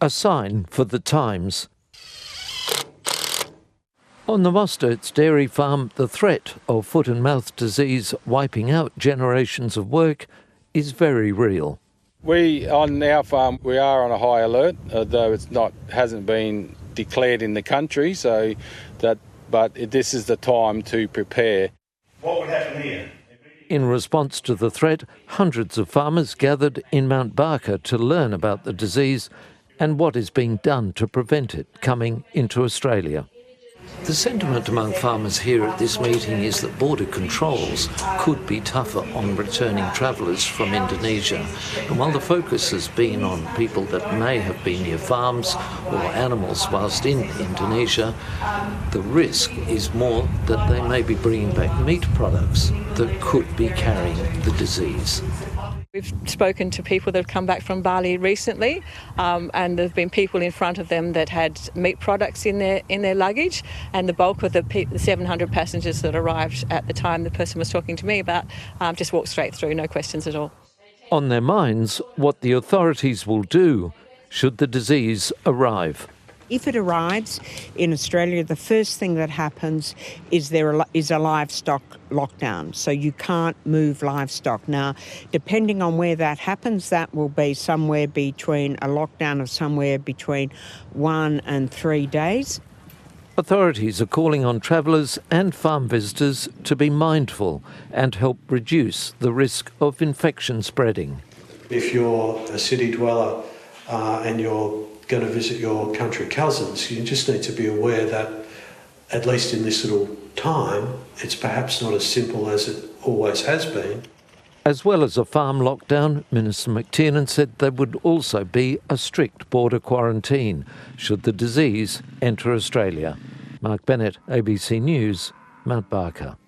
a sign for the times. On the Mostert's dairy farm, the threat of foot and mouth disease wiping out generations of work is very real. On our farm, we are on a high alert, though hasn't been declared in the country. But this is the time to prepare. What would happen here? In response to the threat, hundreds of farmers gathered in Mt Barker to learn about the disease and what is being done to prevent it coming into Australia. The sentiment among farmers here at this meeting is that border controls could be tougher on returning travellers from Indonesia. And while the focus has been on people that may have been near farms or animals whilst in Indonesia, the risk is more that they may be bringing back meat products that could be carrying the disease. We've spoken to people that have come back from Bali recently, and there have been people in front of them that had meat products in their luggage, and the bulk of the 700 passengers that arrived at the time the person was talking to me about just walked straight through, no questions at all. On their minds, what the authorities will do should the disease arrive. If it arrives in Australia, the first thing that happens is there is a livestock lockdown. So you can't move livestock. Now, depending on where that happens, that will be somewhere between a lockdown of somewhere between 1 and 3 days. Authorities are calling on travellers and farm visitors to be mindful and help reduce the risk of infection spreading. If you're a city dweller and you're going to visit your country cousins, you just need to be aware that, at least in this little time, it's perhaps not as simple as it always has been. As well as a farm lockdown, Minister Tiernan said there would also be a strict border quarantine should the disease enter Australia. Mark Bennett, ABC News, Mt Barker.